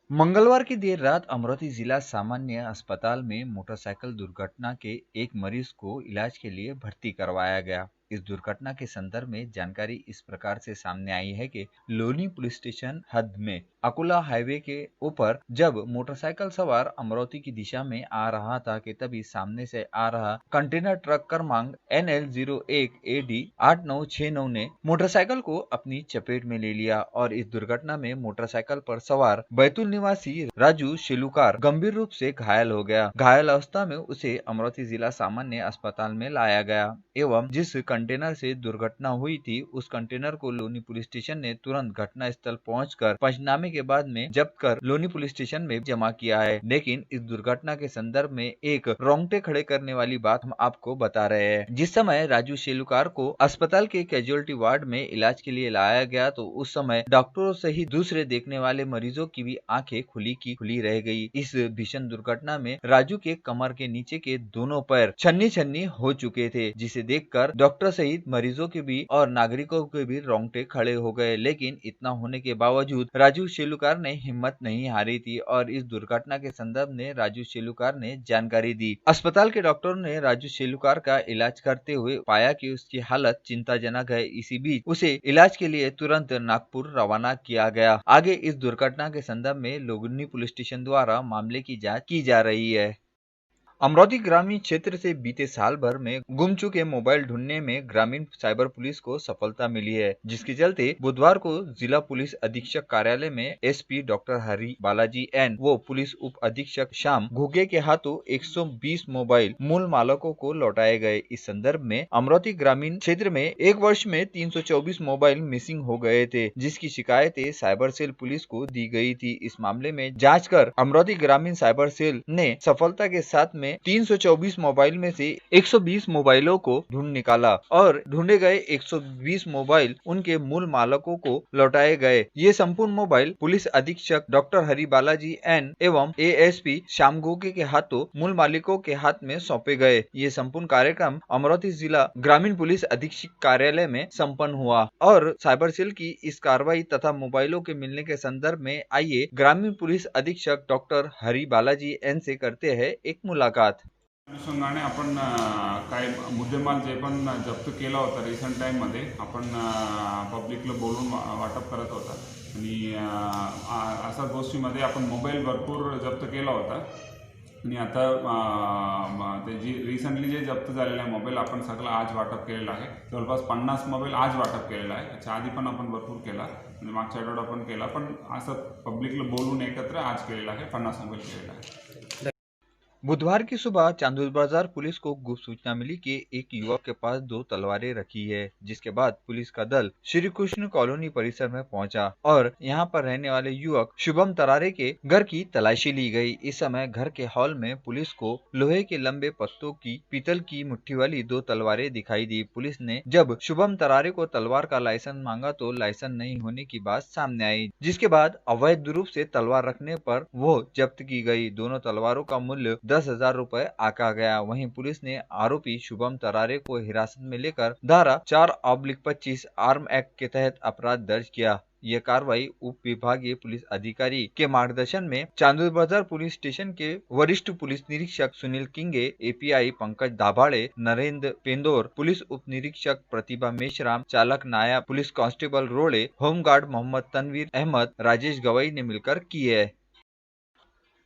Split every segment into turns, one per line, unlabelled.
मंगलवार की देर रात अमरोही जिला सामान्य अस्पताल में मोटरसाइकिल दुर्घटना के एक मरीज को इलाज के लिए भर्ती करवाया गया। इस दुर्घटना के संदर्भ में जानकारी इस प्रकार से सामने आई है कि लोनी पुलिस स्टेशन हद में अकोला हाईवे के ऊपर जब मोटरसाइकिल सवार अमरोही की दिशा में आ रहा था कि तभी सामने से आ रहा कंटेनर ट्रक क्रमांक NL01AD 8969 ने मोटरसाइकिल को अपनी चपेट में ले लिया और इस दुर्घटना में मोटरसाइकिल पर सवार बैतूल निवासी राजू शेलुकार गंभीर रूप से घायल हो गया। घायल अवस्था में उसे अमरोही जिला सामान्य अस्पताल में लाया गया एवं जिस कंटेनर से दुर्घटना हुई थी उस कंटेनर को लोनी पुलिस स्टेशन ने तुरंत घटना स्थल पहुंचकर पंचनामे के बाद में जब्त कर लोनी पुलिस स्टेशन में जमा किया है। लेकिन इस दुर्घटना के संदर्भ में एक रोंगटे खड़े करने वाली बात हम आपको बता रहे हैं। जिस समय राजू शेलुकार को अस्पताल के कैजुअलिटी वार्ड में इलाज के लिए लाया गया तो उस समय डॉक्टरों सहित दूसरे देखने वाले मरीजों की भी आंखें खुली की खुली रह गई। इस भीषण दुर्घटना में राजू के कमर के नीचे के दोनों पैर छन्नी छन्नी हो चुके थे, जिसे देखकर डॉक्टर सहित मरीजों के भी और नागरिकों के भी रोंगटे खड़े हो गए। लेकिन इतना होने के बावजूद राजू शेलुकार ने हिम्मत नहीं हारी थी और इस दुर्घटना के संदर्भ में राजू शेलुकार ने जानकारी दी। अस्पताल के डॉक्टरों ने राजू शेलुकार का इलाज करते हुए पाया कि उसकी हालत चिंताजनक है। इसी बीच उसे इलाज के लिए तुरंत नागपुर रवाना किया गया। आगे इस दुर्घटना के संदर्भ में लोनी पुलिस स्टेशन द्वारा मामले की जांच की जा रही है। अमरोही ग्रामीण क्षेत्र से बीते साल भर में गुम चुके मोबाइल ढूंढने में ग्रामीण साइबर पुलिस को सफलता मिली है, जिसके चलते बुधवार को जिला पुलिस अधीक्षक कार्यालय में SP doctor Hari Balaji N वो पुलिस उप अधीक्षक श्याम घुगे के हाथों 120 मोबाइल मूल मालकों को लौटाए गए। इस संदर्भ में अमरोही ग्रामीण क्षेत्र में एक वर्ष में 324 मोबाइल मिसिंग हो गए थे, जिसकी शिकायतें साइबर सेल पुलिस को दी गई थी। इस मामले में जांच कर अमरोही ग्रामीण साइबर सेल ने सफलता के साथ में 324 मोबाइल में से 120 मोबाइलों को ढूंढ निकाला और ढूंढे गए 120 मोबाइल उनके मूल मालकों को लौटाए गए। ये संपूर्ण मोबाइल पुलिस अधीक्षक डॉक्टर हरि बालाजी एन एवं ASP श्याम घुगे के हाथों मूल मालिकों के हाथ में सौंपे गए। ये संपूर्ण कार्यक्रम अमरोही जिला ग्रामीण पुलिस अधीक्षक कार्यालय में संपन्न हुआ और साइबर सेल की इस कार्रवाई तथा मोबाइलों के मिलने के संदर्भ में आइए ग्रामीण पुलिस अधीक्षक डॉक्टर हरि बालाजी एन से करते हैं एक मुलाकात।
अनुषंगाने आपण काय मुद्देमाल जे पण जप्त केला होता रिसेंट टाईममध्ये आपण पब्लिकला बोलून वाटप करत होता आणि अशा गोष्टीमध्ये आपण मोबाईल भरपूर जप्त केला होता आणि आता ते जी रिसेंटली जे जप्त झालेला आहे मोबाईल आपण सगळं आज वाटप केलेला आहे। जवळपास 50 मोबाईल आज वाटप केलेला आहे। याच्या आधी पण आपण भरपूर केला म्हणजे मागच्या आठवड्यात पण केला, पण असं पब्लिकला बोलून एकत्र आज केलेला आहे, 50 मोबाईल केलेला आहे।
बुधवार की सुबह चांदूर बाजार पुलिस को गुप्त सूचना मिली कि एक युवक के पास 2 तलवारें रखी है, जिसके बाद पुलिस का दल श्री कृष्ण कॉलोनी परिसर में पहुंचा और यहां पर रहने वाले युवक शुभम तरारे के घर की तलाशी ली गई। इस समय घर के हॉल में पुलिस को लोहे के लंबे पत्तों की पीतल की मुट्ठी वाली 2 तलवारें दिखाई दी। पुलिस ने जब शुभम तरारे को तलवार का लाइसेंस मांगा तो लाइसेंस नहीं होने की बात सामने आई, जिसके बाद अवैध रूप से तलवार रखने पर वो जब्त की गई। दोनों तलवारों का मूल्य 10,000 रुपए आका गया। वहीं पुलिस ने आरोपी शुभम तरारे को हिरासत में लेकर धारा 4/25 आर्म एक्ट के तहत अपराध दर्ज किया। यह कार्रवाई उप विभागीय पुलिस अधिकारी के मार्गदर्शन में चांदूर बाजार पुलिस स्टेशन के वरिष्ठ पुलिस निरीक्षक सुनील किंगे, API पंकज दाभाड़े, नरेंद्र पेंदोर, पुलिस उप निरीक्षक प्रतिभा मेश्राम, चालक नायब पुलिस कांस्टेबल रोड़े, होमगार्ड मोहम्मद तनवीर अहमद, राजेश गवई ने मिलकर की है।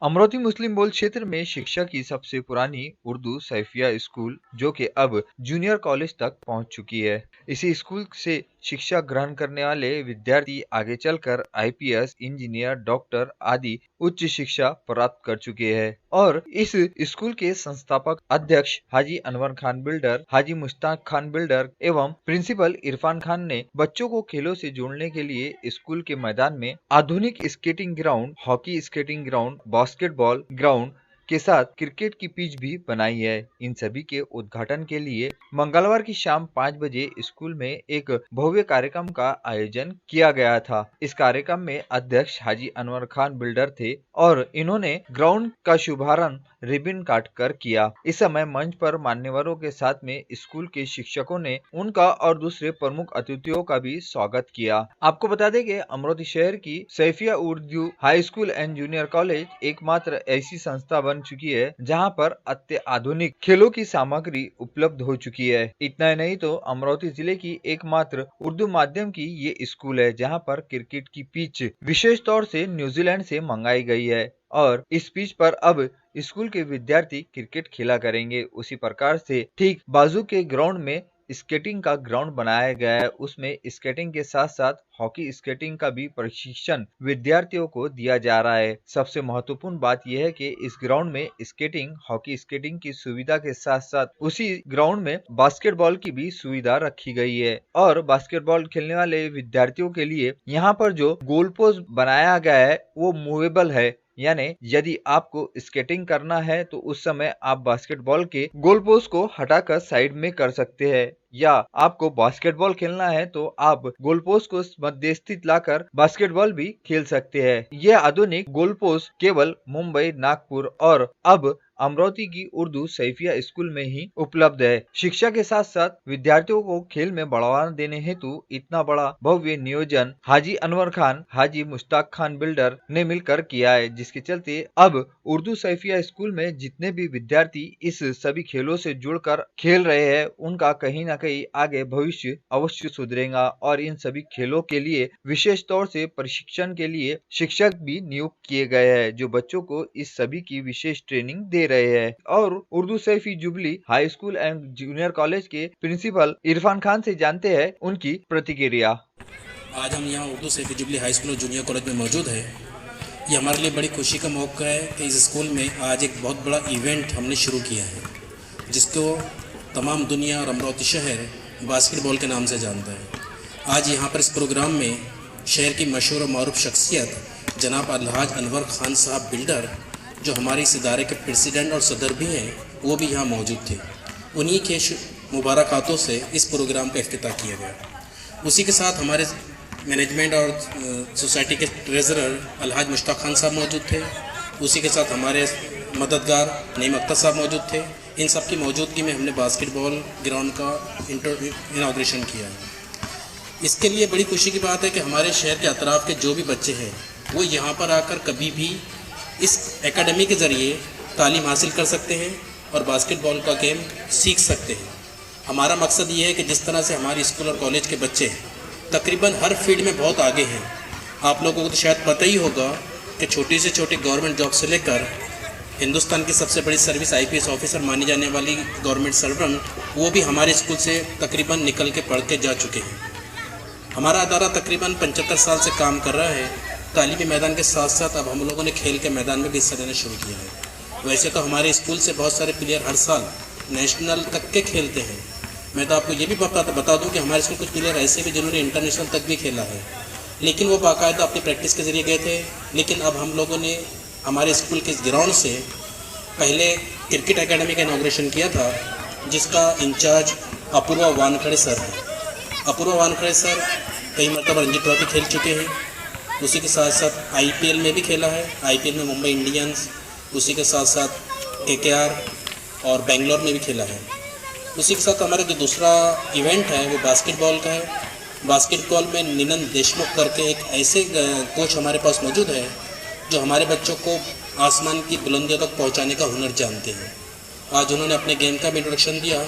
अमरोही मुस्लिम बोल क्षेत्र में शिक्षा की सबसे पुरानी उर्दू सैफिया स्कूल जो कि अब जूनियर कॉलेज तक पहुंच चुकी है। इसी स्कूल से शिक्षा ग्रहण करने वाले विद्यार्थी आगे चलकर IPS, इंजीनियर, डॉक्टर आदि उच्च शिक्षा प्राप्त कर चुके हैं और इस स्कूल के संस्थापक अध्यक्ष हाजी अनवर खान बिल्डर, हाजी मुश्ताक खान बिल्डर एवं प्रिंसिपल इरफान खान ने बच्चों को खेलों से जोड़ने के लिए स्कूल के मैदान में आधुनिक skating ground, hockey skating ground, basketball ground, के साथ क्रिकेट की पिच भी बनाई है। इन सभी के उद्घाटन के लिए मंगलवार की शाम 5 बजे स्कूल में एक भव्य कार्यक्रम का आयोजन किया गया था। इस कार्यक्रम में अध्यक्ष हाजी अनवर खान बिल्डर थे और इन्होंने ग्राउंड का शुभारंभ रिबन काटकर किया। इस समय मंच पर मान्यवरों के साथ में स्कूल के शिक्षकों ने उनका और दूसरे प्रमुख अतिथियों का भी स्वागत किया। आपको बता दें कि अमरोती शहर की Saifiya Urdu high school and junior college एकमात्र ऐसी संस्था बन चुकी है जहां पर अत्याधुनिक खेलों की सामग्री उपलब्ध हो चुकी है। इतना ही नहीं तो अमरोती जिले की एकमात्र उर्दू माध्यम की ये स्कूल है जहां पर क्रिकेट की पिच विशेष तौर से न्यूजीलैंड से मंगाई गई है और इस पिच पर अब स्कूल के विद्यार्थी क्रिकेट खेला करेंगे। उसी प्रकार से ठीक बाजू के ग्राउंड में स्केटिंग का ग्राउंड बनाया गया है। उसमें स्केटिंग के साथ साथ हॉकी स्केटिंग का भी प्रशिक्षण विद्यार्थियों को दिया जा रहा है। सबसे महत्वपूर्ण बात यह है कि इस ग्राउंड में स्केटिंग, हॉकी स्केटिंग की सुविधा के साथ साथ उसी ग्राउंड में बास्केटबॉल की भी सुविधा रखी गई है और बास्केटबॉल खेलने वाले विद्यार्थियों के लिए यहाँ पर जो गोल पोस्ट बनाया गया है वो मूवेबल है, यानी यदि आपको स्केटिंग करना है तो उस समय आप बास्केटबॉल के गोल पोस्ट को हटाकर साइड में कर सकते हैं या आपको बास्केटबॉल खेलना है तो आप गोल पोस्ट को मध्य स्थित लाकर बास्केटबॉल भी खेल सकते हैं। यह आधुनिक गोल पोस्ट केवल मुंबई, नागपुर और अब अमरोती की उर्दू सैफिया स्कूल में ही उपलब्ध है। शिक्षा के साथ साथ विद्यार्थियों को खेल में बढ़ावा देने हेतु इतना बड़ा भव्य नियोजन हाजी अनवर खान, हाजी मुश्ताक खान बिल्डर ने मिलकर किया है, जिसके चलते अब उर्दू सैफिया स्कूल में जितने भी विद्यार्थी इस सभी खेलों से जुड़कर खेल रहे हैं उनका कहीं ना कहीं आगे भविष्य अवश्य सुधरेगा और इन सभी खेलों के लिए विशेष तौर से प्रशिक्षण के लिए शिक्षक भी नियुक्त किए गए हैं जो बच्चों को इस सभी की विशेष ट्रेनिंग दे रहे हैं। और Urdu Saifi jubilee high school and junior college के प्रिंसिपल इरफान खान से जानते हैं उनकी प्रतिक्रिया।
आज हम यहाँ Urdu Saifi jubilee high school और जूनियर कॉलेज में मौजूद है। ये हमारे लिए बड़ी खुशी का मौका है कि इस स्कूल में आज एक बहुत बड़ा इवेंट हमने शुरू किया है जिसको तमाम दुनिया और अमरोती शहर बास्केटबॉल के नाम से जानता है। आज यहाँ पर इस प्रोग्राम में शहर की मशहूर और मारूफ शख्सियत जनाब अलहाज अनवर खान साहब बिल्डर, जो हमारे इस इदारे के प्रेसिडेंट और सदर भी हैं, वो भी यहाँ मौजूद थे। उन्हीं के मुबारकातों से इस प्रोग्राम का इफ्तिताह किया गया। उसी के साथ हमारे मैनेजमेंट और सोसाइटी के ट्रेजरर अलहाज मुश्ताक खान साहब मौजूद थे। उसी के साथ हमारे मददगार नईम अख्तर साहब मौजूद थे। इन सब की मौजूदगी में हमने बास्केटबॉल ग्राउंड का इनाग्रेशन किया है। इसके लिए बड़ी खुशी की बात है कि हमारे शहर के अतराफ़ के जो भी बच्चे हैं वो यहाँ पर आकर कभी भी इस एकेडमी के ज़रिए तालीम हासिल कर सकते हैं और बास्केटबॉल का गेम सीख सकते हैं। हमारा मकसद ये है कि जिस तरह से हमारे स्कूल और कॉलेज के बच्चे तकरीबन हर फील्ड में बहुत आगे हैं। आप लोगों को तो शायद पता ही होगा कि छोटी से छोटी गवर्नमेंट जॉब से लेकर हिंदुस्तान की सबसे बड़ी सर्विस IPS ऑफिसर मानी जाने वाली गवर्नमेंट सर्वेंट, वो भी हमारे स्कूल से तकरीबन निकल के पढ़ के जा चुके हैं। हमारा अदारा तकरीबन 75 साल से काम कर रहा है। तालीमी मैदान के साथ साथ अब हम लोगों ने खेल के मैदान में भी हिस्सा लेना शुरू किया है। वैसे तो हमारे स्कूल से बहुत सारे प्लेयर हर साल नेशनल तक के खेलते हैं। मैं तो आपको ये भी बता दूं कि हमारे स्कूल कुछ प्लेयर ऐसे भी जिन्होंने इंटरनेशनल तक भी खेला है, लेकिन वो बाकायदा अपनी प्रैक्टिस के ज़रिए गए थे। लेकिन अब हम लोगों ने हमारे स्कूल के ग्राउंड से पहले क्रिकेट एकेडमी का इनाग्रेशन किया था, जिसका इंचार्ज अपूर्वा वानखड़े सर है। अपूर्वा वानखड़े सर कई मरतबा रणजी ट्रॉफी खेल चुके हैं। उसी के साथ साथ IPL में भी खेला है। IPL में मुंबई इंडियंस, उसी के साथ साथ KKR और बेंगलोर में भी खेला है। उसी के साथ हमारा जो दूसरा इवेंट है वो बास्केटबॉल का है। बास्केटबॉल में निनन देशमुख करके एक ऐसे कोच हमारे पास मौजूद है जो हमारे बच्चों को आसमान की बुलंदियों तक पहुंचाने का हुनर जानते हैं। आज उन्होंने अपने गेम का भी इंट्रोडक्शन दिया।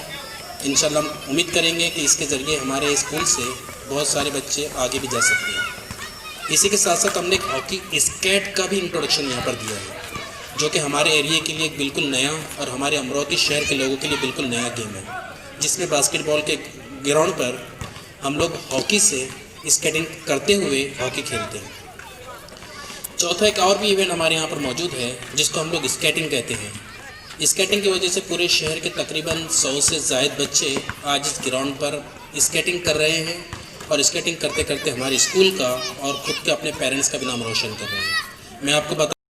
इंशाल्लाह हम उम्मीद करेंगे कि इसके ज़रिए हमारे स्कूल से बहुत सारे बच्चे आगे भी जा सकते हैं। इसी के साथ साथ हमने एक हॉकी स्केट का भी इंट्रोडक्शन यहाँ पर दिया है, जो कि हमारे एरिया के लिए बिल्कुल नया और हमारे अमरोती शहर के लोगों के लिए बिल्कुल नया गेम है, जिसमें बास्केटबॉल के ग्राउंड पर हम लोग हॉकी से स्केटिंग करते हुए हॉकी खेलते हैं। चौथा एक और भी इवेंट हमारे यहाँ पर मौजूद है जिसको हम लोग स्केटिंग कहते हैं। स्केटिंग की वजह से पूरे शहर के तकरीबन 100 से ज़ायद बच्चे आज इस ग्राउंड पर स्केटिंग कर रहे हैं और स्केटिंग करते करते हमारे स्कूल का और ख़ुद के अपने पेरेंट्स का भी नाम रोशन कर रहे हैं। मैं आपको बता